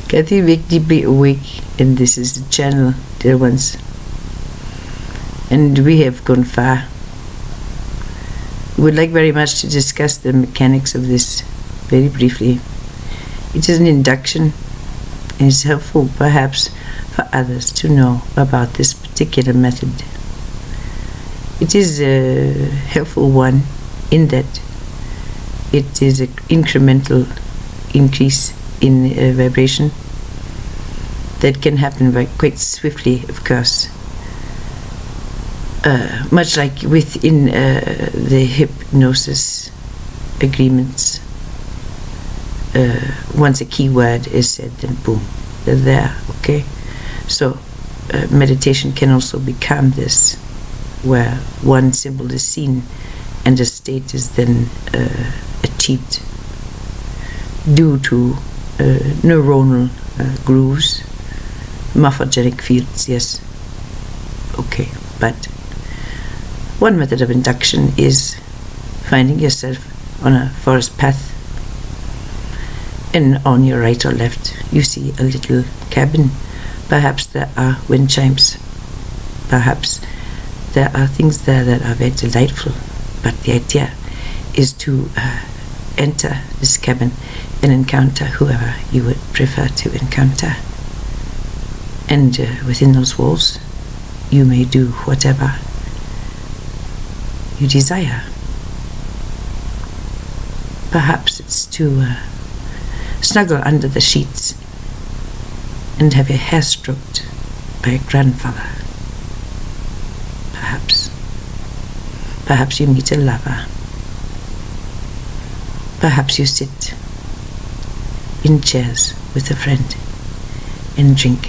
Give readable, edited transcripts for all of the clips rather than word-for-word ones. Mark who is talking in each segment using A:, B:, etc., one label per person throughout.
A: Kathy, wake deeply awake, and this is the channel, dear ones. And we have gone far. We would like very much to discuss the mechanics of this very briefly. It is an induction, and it's helpful perhaps for others to know about this particular method. It is a helpful one in that it is an incremental increase in vibration that can happen quite swiftly, of course. Much like within the hypnosis agreements, once a key word is said, then boom, they're there, okay? So meditation can also become this, where one symbol is seen and a state is then achieved due to neuronal grooves, morphogenic fields, yes, okay. But one method of induction is finding yourself on a forest path, and on your right or left you see a little cabin. Perhaps there are wind chimes, perhaps there are things there that are very delightful, but the idea is to enter this cabin and encounter whoever you would prefer to encounter. And within those walls, you may do whatever you desire. Perhaps it's to snuggle under the sheets and have your hair stroked by a grandfather. Perhaps you meet a lover. Perhaps you sit in chairs with a friend and drink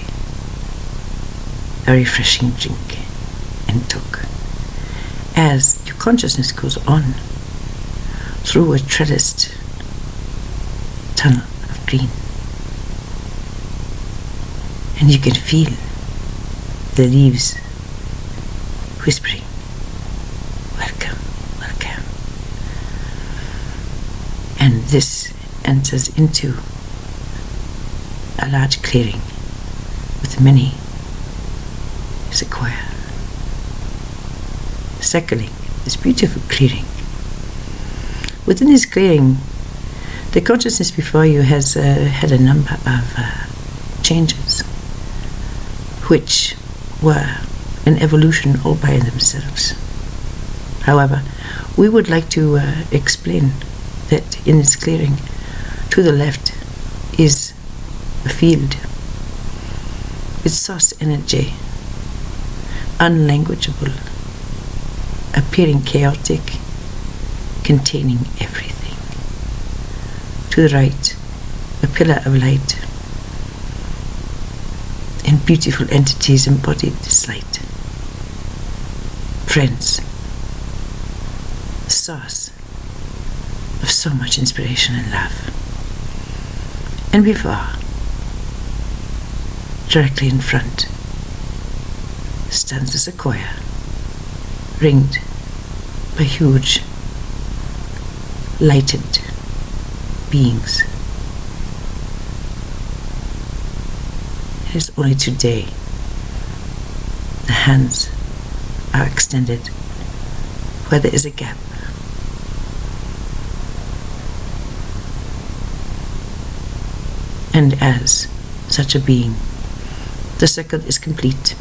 A: a refreshing drink and talk as your consciousness goes on through a trellised tunnel of green, and you can feel the leaves whispering, welcome, welcome. And this enters into a large clearing with many sequoia circling this beautiful clearing. Within this clearing, the consciousness before you has had a number of changes, which were an evolution all by themselves. However, we would like to explain that in this clearing, to the left is a field with source energy, unlanguageable, appearing chaotic, containing everything. To the right, a pillar of light, and beautiful entities embodied this light. Friends, source of so much inspiration and love. And before, directly in front, stands a sequoia, ringed by huge, lighted beings. It is only today the hands are extended where there is a gap. And as such a being, the circle is complete,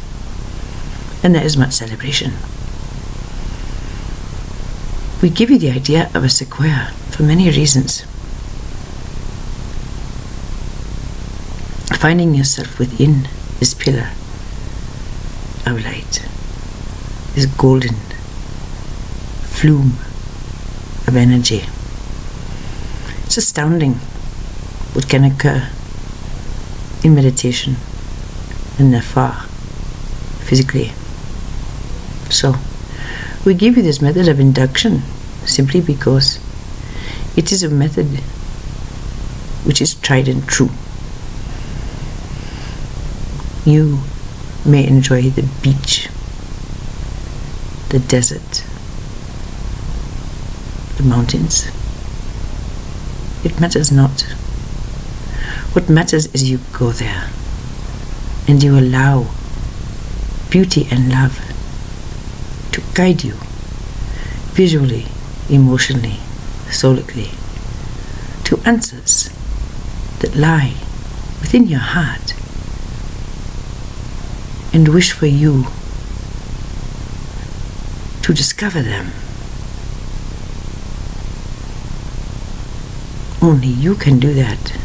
A: and there is much celebration. We give you the idea of a sequoia for many reasons. Finding yourself within this pillar of light, this golden flume of energy. It's astounding what can occur in meditation and therefore physically. So, we give you this method of induction simply because it is a method which is tried and true. You may enjoy the beach, the desert, the mountains. It matters not. What matters is you go there and you allow beauty and love to guide you visually, emotionally, solically, to answers that lie within your heart, and wish for you to discover them. Only you can do that.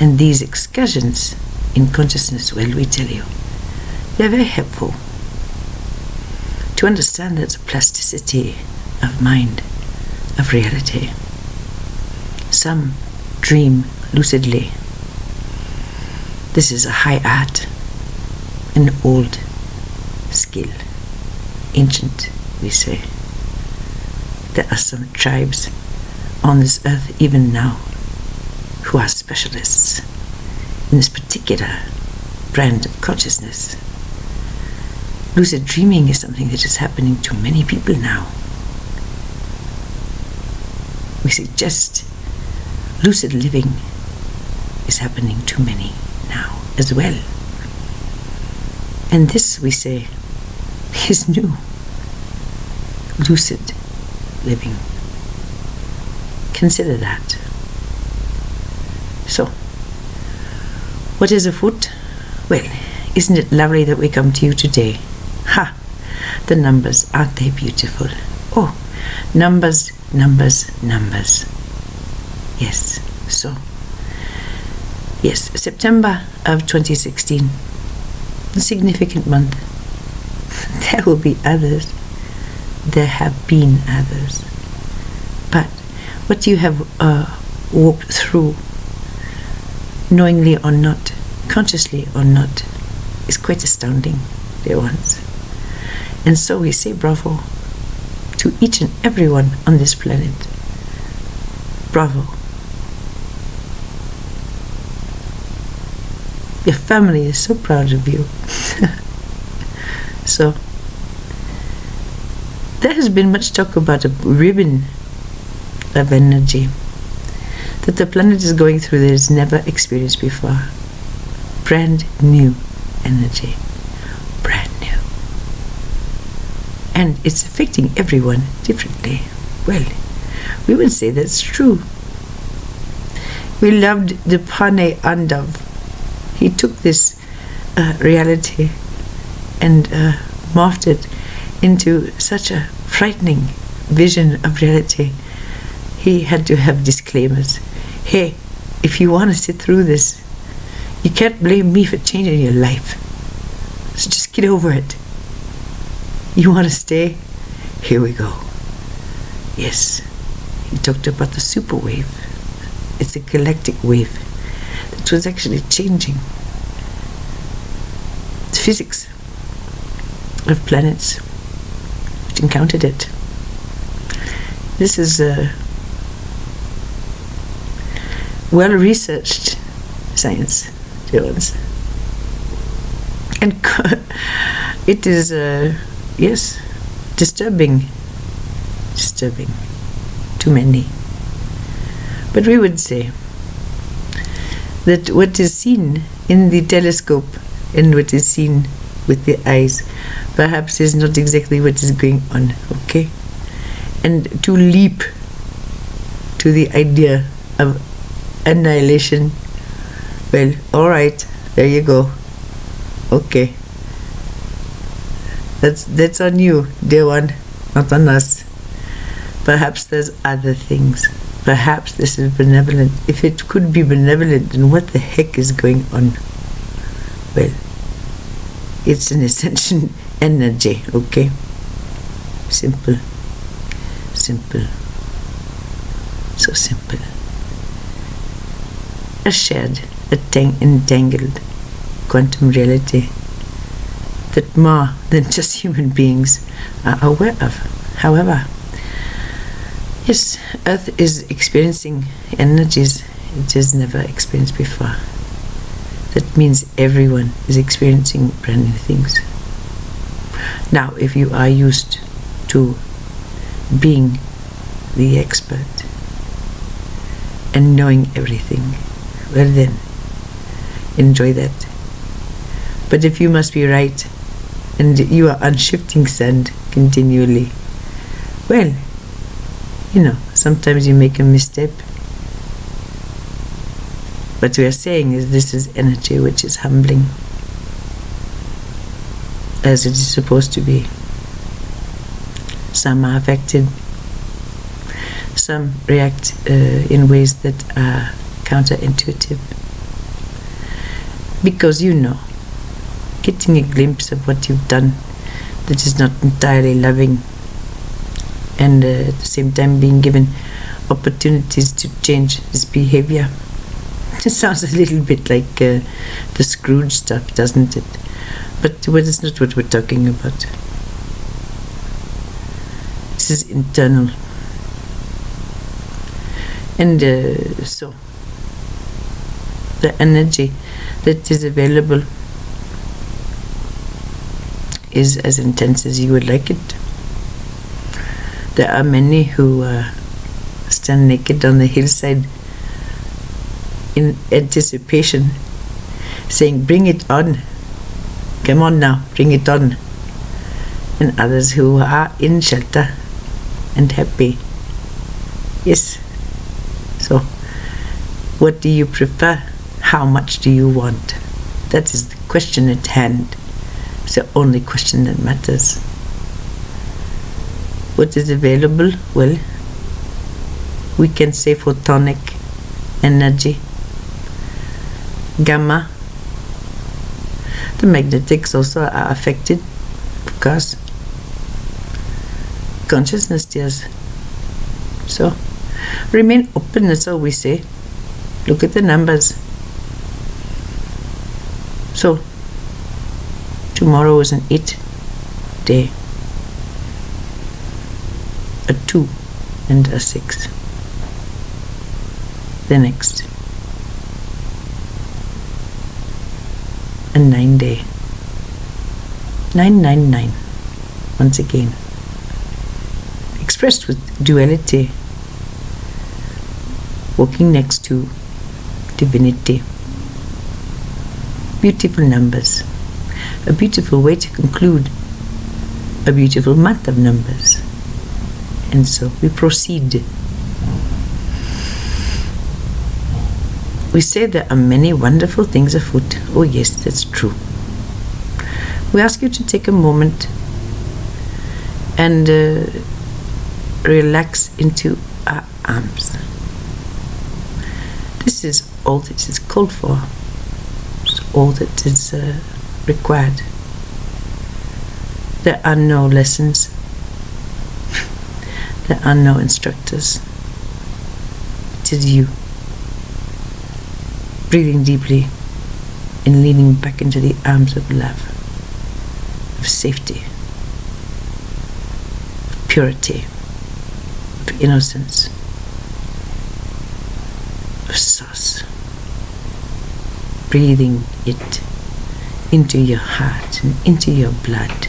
A: And these excursions in consciousness, well, we tell you, they're very helpful to understand that plasticity of mind, of reality. Some dream lucidly. This is a high art, an old skill, ancient, we say. There are some tribes on this earth even now who are specialists in this particular brand of consciousness. Lucid dreaming is something that is happening to many people now. We suggest lucid living is happening to many now as well. And this, we say, is new. Lucid living. Consider that. So, what is afoot? Well, isn't it lovely that we come to you today? Ha! The numbers, aren't they beautiful? Oh, numbers, numbers, numbers. Yes, so. Yes, September of 2016. A significant month. There will be others. There have been others. But what you have walked through, knowingly or not, consciously or not, is quite astounding, dear ones. And so we say bravo to each and everyone on this planet. Bravo. Your family is so proud of you. So, there has been much talk about a ribbon of energy that the planet is going through that it's never experienced before. Brand new energy. Brand new. And it's affecting everyone differently. Well, we would say that's true. We loved the Pane Andav. He took this reality and morphed it into such a frightening vision of reality. He had to have disclaimers. Hey, if you want to sit through this, you can't blame me for changing your life. So just get over it. You want to stay? Here we go. Yes, he talked about the super wave. It's a galactic wave that was actually changing the physics of planets which encountered it. This is a well-researched science, dear ones. And it is, yes, disturbing to many. But we would say that what is seen in the telescope and what is seen with the eyes perhaps is not exactly what is going on, okay? And to leap to the idea of annihilation, well, alright, there you go. Okay. That's on you, dear one, not on us. Perhaps there's other things. Perhaps this is benevolent. If it could be benevolent, then what the heck is going on? Well, it's an ascension energy, okay? Simple. Simple. So simple. A shared, entangled quantum reality that more than just human beings are aware of. However, yes, Earth is experiencing energies it has never experienced before. That means everyone is experiencing brand new things. Now, if you are used to being the expert, and knowing everything, well then, enjoy that. But if you must be right and you are on shifting sand continually, well, sometimes you make a misstep. What we are saying is this is energy which is humbling, as it is supposed to be. Some are affected, some react in ways that are counterintuitive. Because getting a glimpse of what you've done that is not entirely loving, and at the same time being given opportunities to change his behavior. It sounds a little bit like the Scrooge stuff, doesn't it? But it's not what we're talking about. This is internal. And so, the energy that is available is as intense as you would like it. There are many who stand naked on the hillside in anticipation, saying, "Bring it on. Come on now, bring it on." And others who are in shelter and happy. Yes. So, what do you prefer? How much do you want? That is the question at hand. It's the only question that matters. What is available? Well, we can say photonic energy, gamma. The magnetics also are affected because consciousness does. So, remain open, that's all we say. Look at the numbers. So, tomorrow is an 8 day. A 2 and a 6. The next, a 9 day. 999. Once again, expressed with duality, walking next to divinity. Beautiful numbers. A beautiful way to conclude a beautiful month of numbers. And so we proceed. We say there are many wonderful things afoot. Oh yes, that's true. We ask you to take a moment and relax into our arms. This is all that is called for. It's all that is required. There are no lessons. There are no instructors. It is you. Breathing deeply and leaning back into the arms of love, of safety, of purity, of innocence, of source. Breathing it into your heart and into your blood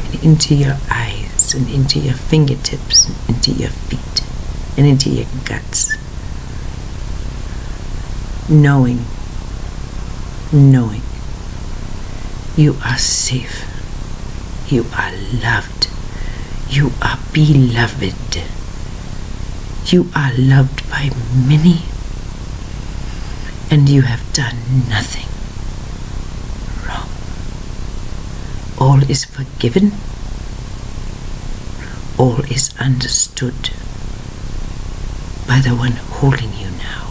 A: and into your eyes and into your fingertips and into your feet and into your guts. Knowing you are safe, you are loved, you are beloved, you are loved by many, and you have done nothing wrong. All is forgiven, all is understood by the one holding you now.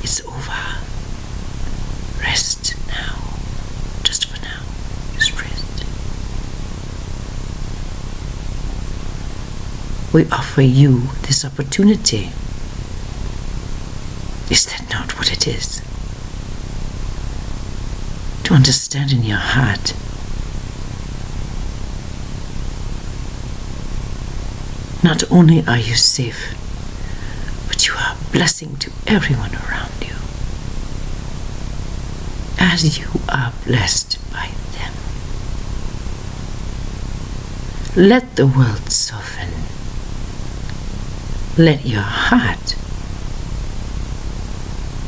A: It's over. Rest now. Just for now. Just rest. We offer you this opportunity. Is that not what it is? To understand in your heart not only are you safe, but you are a blessing to everyone around you, as you are blessed by them. Let the world soften. Let your heart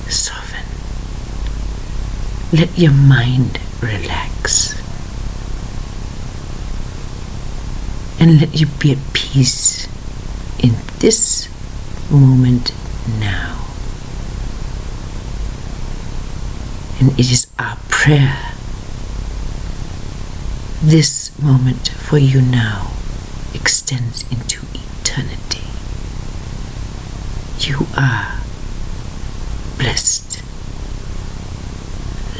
A: soften. Let your mind relax. And let you be at peace in this moment now. And it is our prayer, this moment for you now extends into eternity. You are blessed,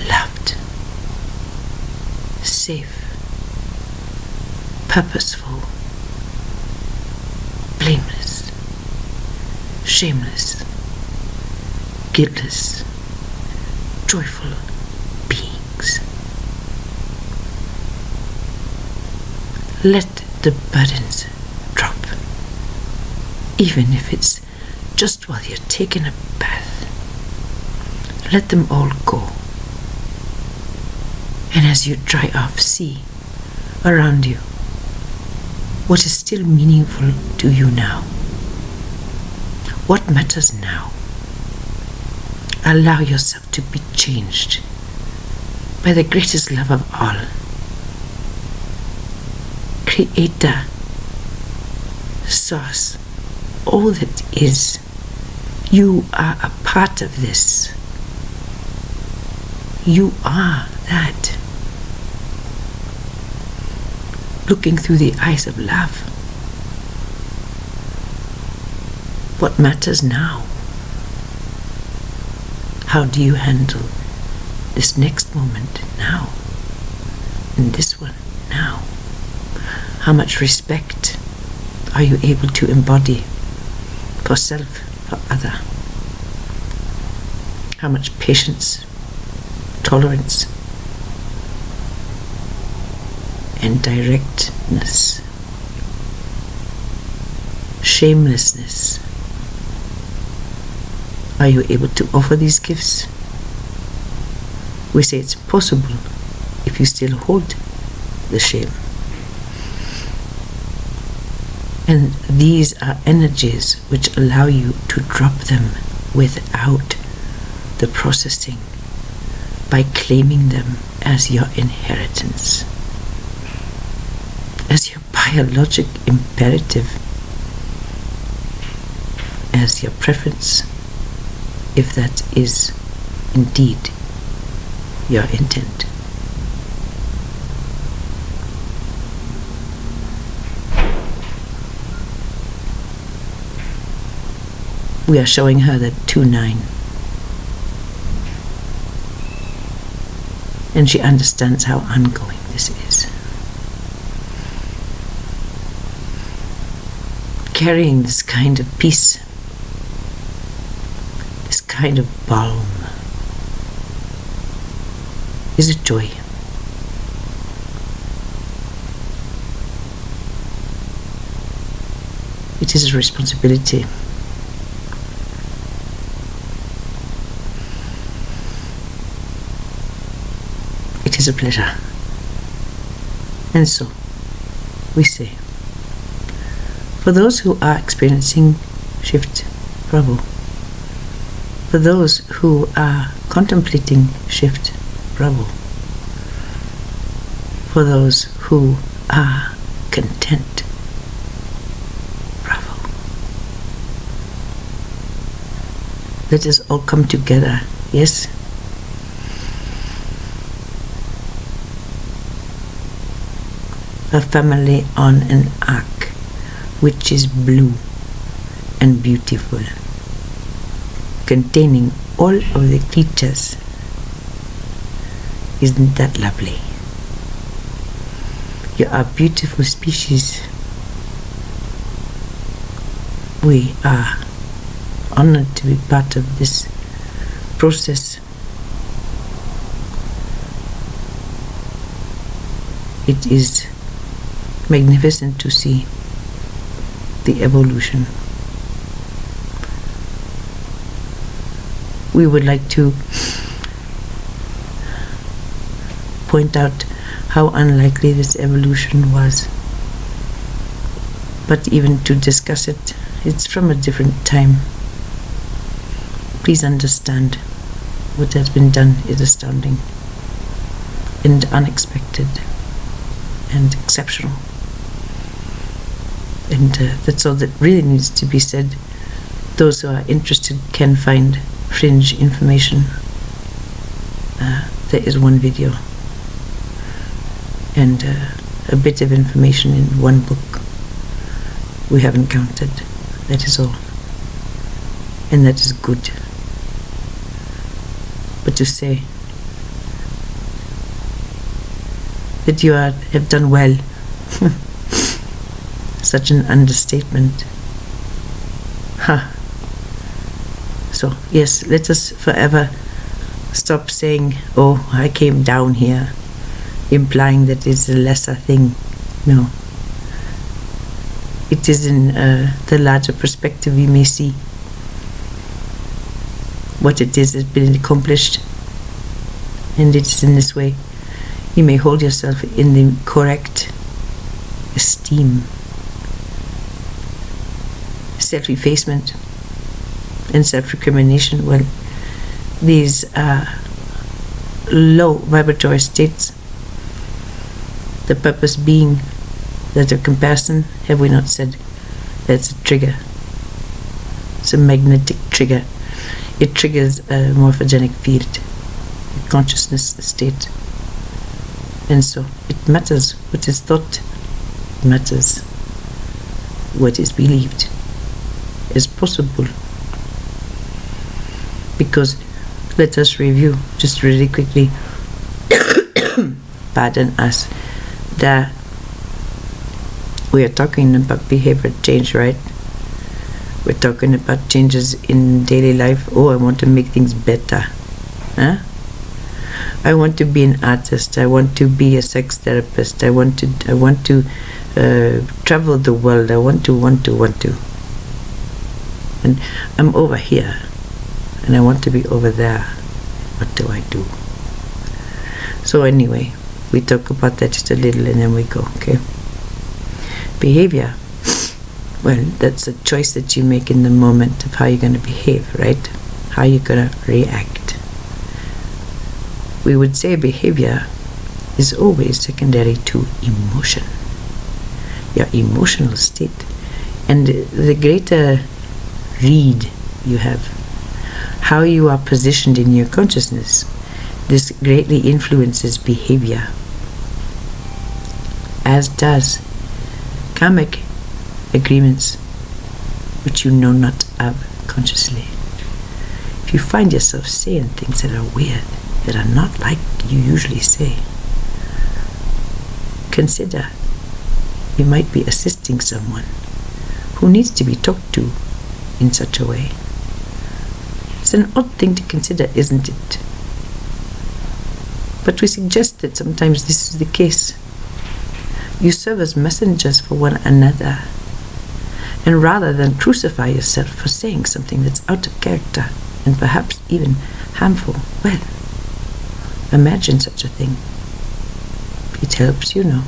A: loved, safe, purposeful, blameless, shameless, guiltless, joyful beings. Let the burdens drop, even if it's just while you're taking a bath. Let them all go. And as you dry off, see around you what is still meaningful to you now. What matters now? Allow yourself to be changed by the greatest love of all, Creator, Source, all that is. You are a part of this. You are that. Looking through the eyes of love. What matters now? How do you handle this next moment now? And this one now? How much respect are you able to embody for self, for other? How much patience, tolerance, and directness, shamelessness are you able to offer these gifts? We say it's possible if you still hold the shame. And these are energies which allow you to drop them without the processing, by claiming them as your inheritance, as your biologic imperative, as your preference, if that is indeed your intent. We are showing her that 2-9. And she understands how ongoing this is. Carrying this kind of peace, this kind of balm, is a joy. It is a responsibility. It is a pleasure. And so, we say, for those who are experiencing shift, bravo. For those who are contemplating shift, bravo. For those who are content, bravo. Let us all come together, yes? A family on an arc which is blue and beautiful, containing all of the creatures. Isn't that lovely? You are a beautiful species. We are honored to be part of this process. It is magnificent to see the evolution. We would like to point out how unlikely this evolution was, but even to discuss it it's from a different time. Please understand what has been done is astounding and unexpected and exceptional. And that's all that really needs to be said. Those who are interested can find fringe information. There is one video and a bit of information in one book. We haven't counted. That is all. And that is good. But to say that you have done well, such an understatement. So, yes, let us forever stop saying, oh, I came down here, implying that it's a lesser thing. No. It is in the larger perspective you may see what it is has been accomplished, and it is in this way you may hold yourself in the correct esteem. Self-effacement and self-recrimination, well, these are low vibratory states, the purpose being that of comparison. Have we not said that's a trigger? It's a magnetic trigger. It triggers a morphogenic field, a consciousness state. And so it matters what is thought, it matters what is believed is possible. Because let us review just really quickly, pardon us, that we are talking about behavior change, right? We're talking about changes in daily life. Oh, I want to make things better. Huh? I want to be an artist. I want to be a sex therapist. I want to travel the world. I want to. And I'm over here, and I want to be over there. What do I do? So anyway, we talk about that just a little, and then we go. Okay. Behavior. Well, that's a choice that you make in the moment of how you're going to behave, right? How you're going to react. We would say behavior is always secondary to emotion, your emotional state. And the greater read you have, how you are positioned in your consciousness, this greatly influences behavior, as does karmic agreements which you know not of consciously. If you find yourself saying things that are weird, that are not like you usually say, consider you might be assisting someone who needs to be talked to in such a way. It's an odd thing to consider, isn't it? But we suggest that sometimes this is the case. You serve as messengers for one another. And rather than crucify yourself for saying something that's out of character and perhaps even harmful, well, imagine such a thing. It helps, you know.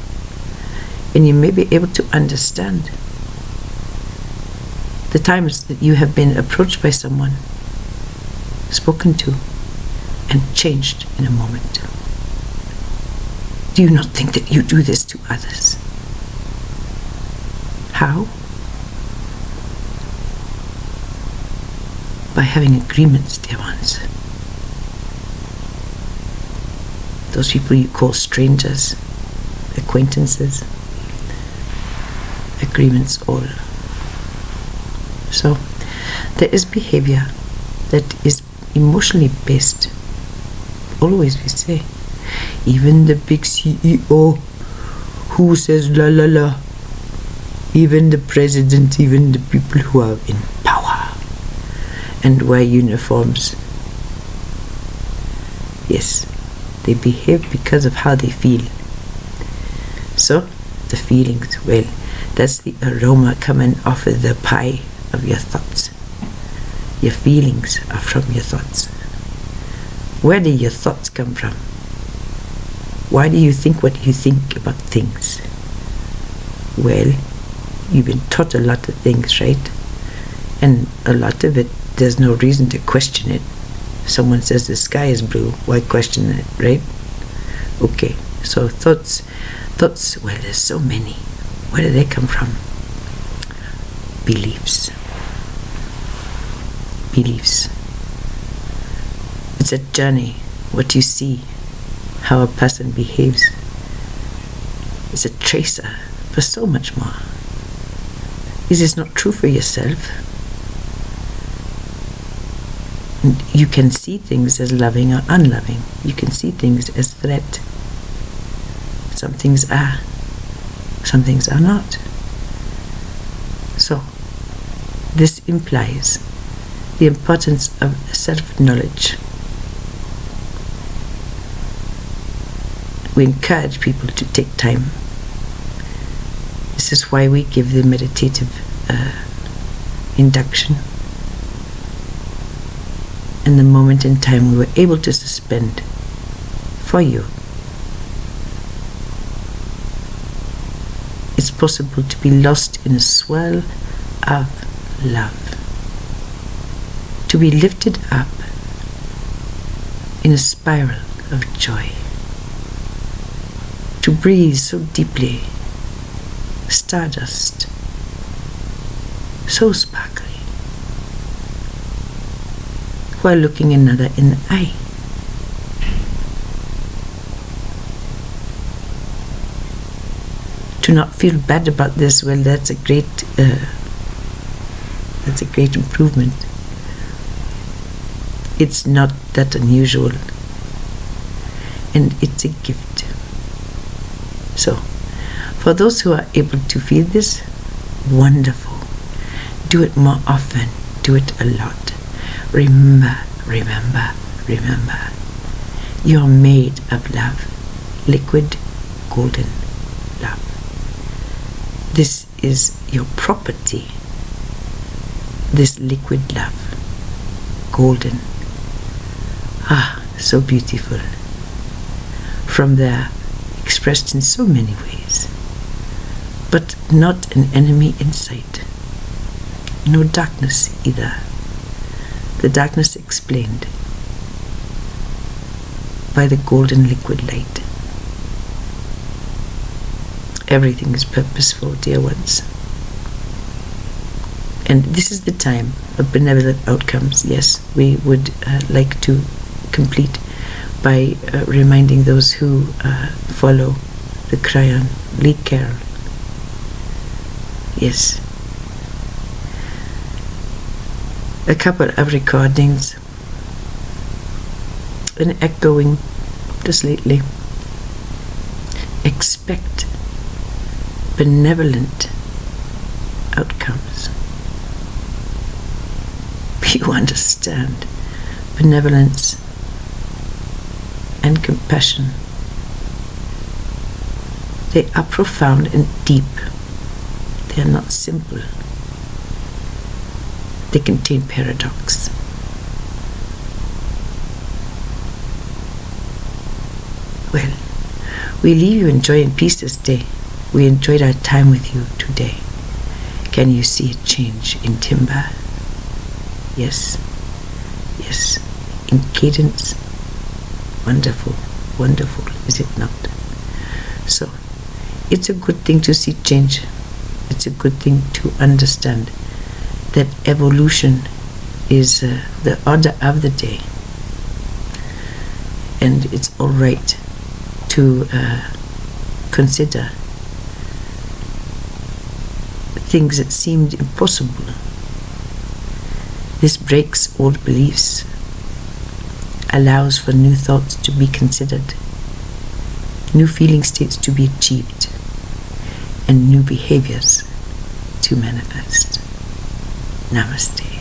A: And you may be able to understand the times that you have been approached by someone, spoken to, and changed in a moment. Do you not think that you do this to others? How? By having agreements, dear ones. Those people you call strangers, acquaintances, agreements all. So, there is behavior that is emotionally based. Always we say, even the big CEO who says la la la, even the president, even the people who are in power and wear uniforms, yes, they behave because of how they feel. So, the feelings, well, that's the aroma coming off of the pie of your thoughts. Your feelings are from your thoughts. Where do your thoughts come from? Why do you think what you think about things? Well, you've been taught a lot of things, right? And a lot of it, there's no reason to question it. Someone says the sky is blue, why question it, right? Okay, so thoughts, well, there's so many. Where do they come from? Beliefs. It's a journey, what you see, how a person behaves. It's a tracer for so much more. Is this not true for yourself? And you can see things as loving or unloving. You can see things as threat. Some things are, some things are not. So, this implies the importance of self-knowledge. We encourage people to take time. This is why we give the meditative induction. And the moment in time we were able to suspend for you. It's possible to be lost in a swirl of love. To be lifted up in a spiral of joy. To breathe so deeply, stardust, so sparkly, while looking another in the eye. To not feel bad about this, well, that's a great improvement. It's not that unusual, and it's a gift. So, for those who are able to feel this, wonderful. Do it more often. Do it a lot. Remember, you're made of love. Liquid, golden love. This is your property. This liquid love. Golden. Ah, so beautiful. From there, expressed in so many ways, but not an enemy in sight. No darkness either. The darkness explained by the golden liquid light. Everything is purposeful, dear ones. And this is the time of benevolent outcomes. Yes, we would like to complete by reminding those who follow the Crayon Lead Carol. Yes. A couple of recordings, an echoing just lately. Expect benevolent outcomes. You understand benevolence and compassion. They are profound and deep. They are not simple. They contain paradox. Well, we leave you in joy and peace this day. We enjoyed our time with you today. Can you see a change in timbre? Yes, yes, in cadence. Wonderful, wonderful, is it not? So, it's a good thing to see change. It's a good thing to understand that evolution is the order of the day. And it's all right to consider things that seemed impossible. This breaks old beliefs, allows for new thoughts to be considered, new feeling states to be achieved, and new behaviors to manifest. Namaste.